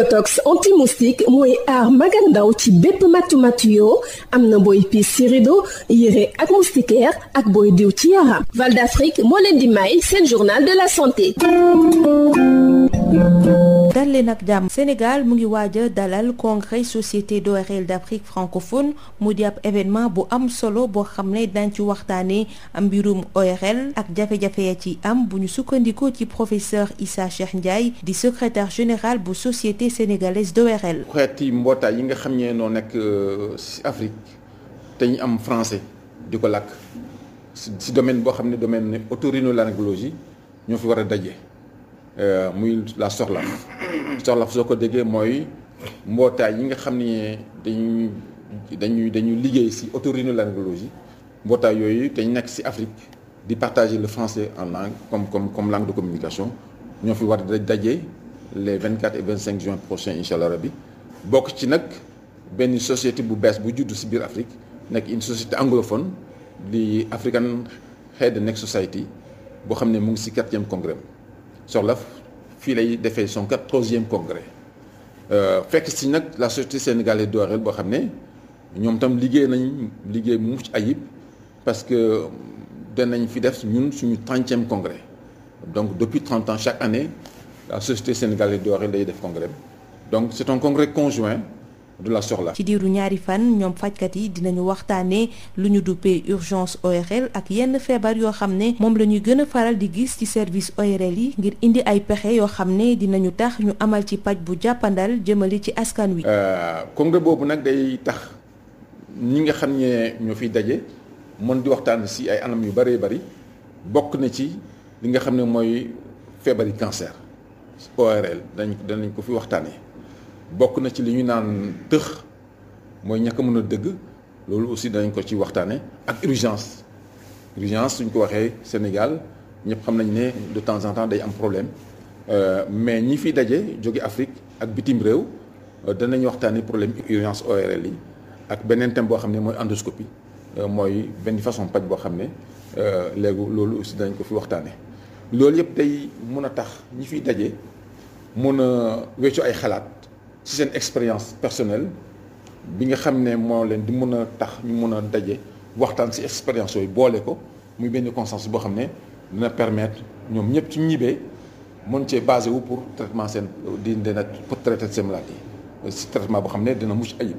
Biotox anti-moustique mooy aar mag ak ndaw ci bépp matu-matu yoo am na booy piis ci rido yére ak moustiquaire ak booy diw ci yaram. Val d'Afrique moo leen di may seen journal de la santé. dal leen ak jàmm. Sénégal mu ngi waaj a dalal congrès société d'ORL d'Afrique francophone mu di ab événement bu am solo boo xam ne dañ ci waxtaanee mbirum ORL ak jafe-jafe ya ci am bu ñu sukkandikoo ci professeur Issa Cheikh Ndiaye di secrétaire général bu société sénégalaise d'ORL. xeeti mbootaay yi nga xam ne noo nekk ci Afrique te ñu am français di ko làkk ci domaine boo xam ne domaine otorhinolaryngologie ñoo fi war a daje. muy la SORLAF soo ko déggee mooy mbootaay yi nga xam ne dañuy liggéey ci otorhinolaryngologie mbootaay yooyu te ñu nekk ci Afrique di partager le français en langue comme langue de communication ñoo fi war a daje les 24 et 25 juin prochains incha allah rabbi bokk ci nag benn société bu bees bu juddu ci biir Afrique nekk une société anglophone di African Head Next Society boo xam ne mu ngi ci 4e congrès. SORLAF fii lay defee son 3e congrès fekk si nag la société sénégalaise d'ORL boo xam ne ñoom tam liggéey bu mucc ayib parce que danañ fi def ñun suñu 30e congrès donc depuis 30 ans chaque année la société sénégalaise d'ORL day def congrès donc c'est un congrès conjoint de la SORLAF. ci diiru ñaari fan ñoom fajkat yi dinañu waxtaanee lu ñu duppee urgence ORL ak yenn feebar yoo xam ne moom la ñuy gën a faral di gis ci service ORL yi ngir indi ay pexe yoo xam ne dinañu tax ñu amal ci paj bu jàppandal jëmale ci askan wi. congrès boobu nag day tax ñi nga xam ne ñoo fiy daje mën di waxtaan ci ay anam yu bëree bëri bokk na ci li nga xam ne mooy feebari cancer ORL danañ ko fi waxtaanee. bokk na ci li ñu naan tëx mooy ñàkk a mën a dëgg loolu aussi danañ ko ci waxtaane ak urgence suñ ko waxee Sénégal ñëpp xam nañ ne de temps en temps day am problème mais ñi fi daje jóge Afrique ak bitim réew danañ waxtaane problème urgence ORL yi ak beneen thème boo xam ne mooy endoscopie mooy benn façon paj boo xam ne léegi loolu aussi danañ ko fi waxtaane loolu yëpp day mun a tax ñi fiy daje mun a weccu ay xalaat ci seen expérience personnelle bi nga xam ne moo leen di mën a tax ñu mën a daje waxtaan ci expérience yooyu boole ko muy benn consensus boo xam ne dina permettre ñoom ñëpp ci ñibbee mën cee basé wu pour traitement seen pour traiter seen maladie ci traitement boo xam ne dina mucc ayib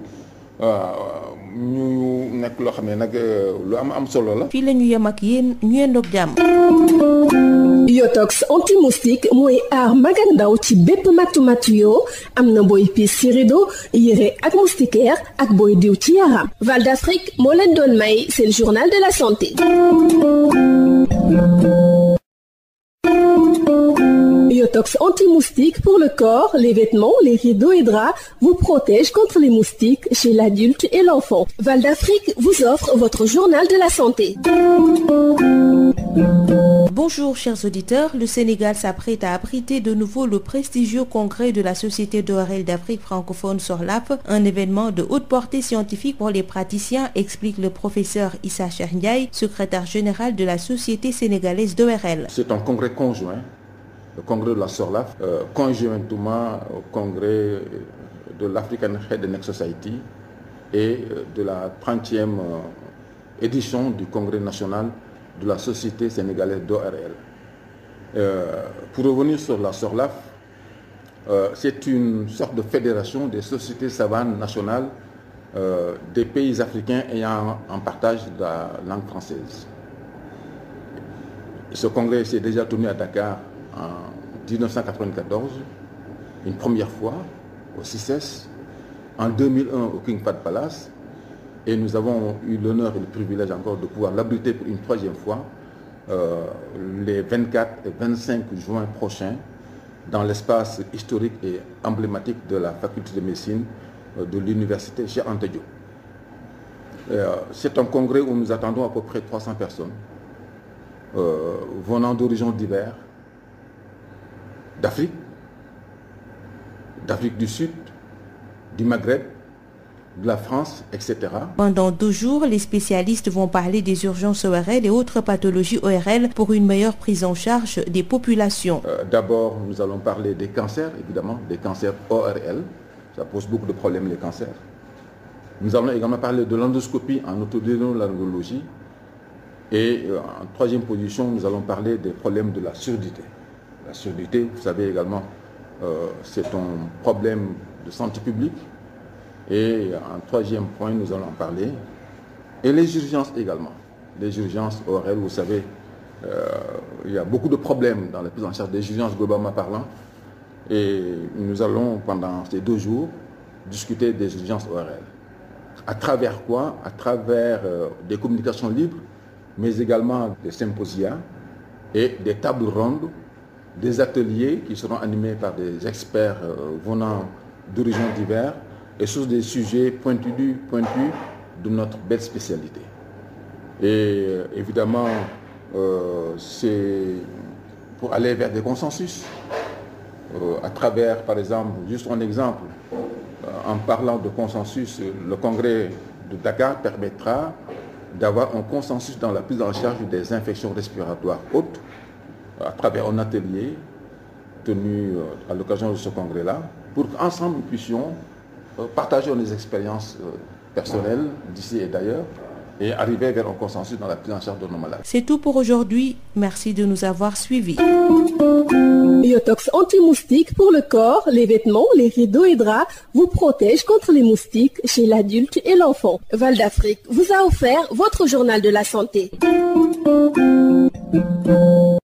ñu nekk loo xam ne nag lu am solo la. fii la ñu yem ak yéen ñu yendoog jàmm. Biotox anti-moustique mooy aar mag ak ndaw ci bépp matu-matu yoo am na booy piis ci rido yére ak moustiquaire ak booy diw ci yaram. Val d'Afrique moo leen doon may seen journal de la santé. Biotox anti-moustique pour le corps, les vêtements, les rideaux et draps vous protège contre les moustiques chez l'adulte et l'enfant. Val d'Afrique vous offre votre journal de la santé. Bonjour chers auditeurs, le Sénégal s'apprête à abriter de nouveau le prestigieux congrès de la Société d'ORL d'Afrique francophone SORLAF, un événement de haute portée scientifique pour les praticiens, explique le professeur Issa Cheikh Ndiaye, secrétaire général de la Société sénégalaise d'ORL. C'est un congrès conjoint, le congrès de la SORLAF, conjointement au congrès de l'African Head Next Society et de la 30e édition du congrès national de la Société sénégalaise d'ORL. Pour revenir sur la SORLAF, c'est une sorte de fédération des sociétés savannes nationales des pays africains ayant en partage la langue française. Ce congrès s'est déjà tenu à Dakar en 1994, une première fois au CICES, en 2001 au King Fahd Palace, et nous avons eu l'honneur et le privilège encore de pouvoir l'abriter pour une 3e fois les 24 et 25 juin prochains dans l'espace historique et emblématique de la faculté de médecine de l'université Cheikh Anta Diop. C'est un congrès où nous attendons à peu près 300 personnes venant d'horizons divers, d'Afrique du Sud, du Maghreb, de la France, etc. Pendant 2 jours, les spécialistes vont parler des urgences ORL et autres pathologies ORL pour une meilleure prise en charge des populations. D'abord, nous allons parler des cancers, évidemment, des cancers ORL. Ça pose beaucoup de problèmes, les cancers. Nous allons également parler de l'endoscopie en otorhinolaryngologie. Et en troisième position, nous allons parler des problèmes de la surdité. La surdité, vous savez également, c'est un problème de santé publique. Et en troisième point, nous allons en parler. Et les urgences également. Les urgences ORL, vous savez, il y a beaucoup de problèmes dans la prise en charge des urgences globalement parlant. Et nous allons, pendant ces 2 jours, discuter des urgences ORL. À travers quoi? À travers des communications libres, mais également des symposia et des tables rondes, des ateliers qui seront animés par des experts venant d'horizons divers et sur des sujets pointus de notre belle spécialité. Et évidemment, c'est pour aller vers des consensus, à travers, par exemple, juste un exemple, en parlant de consensus, le congrès de Dakar permettra d'avoir un consensus dans la prise en charge des infections respiratoires hautes à travers un atelier tenu à l'occasion de ce congrès-là, pour qu'ensemble nous puissions partager nos expériences personnelles d'ici et d'ailleurs et arriver vers un consensus dans la prise en charge de nos malades. C'est tout pour aujourd'hui. Merci de nous avoir suivis. Biotox anti-moustique pour le corps, les vêtements, les rideaux et draps vous protège contre les moustiques chez l'adulte et l'enfant. Val d'Afrique vous a offert votre journal de la santé.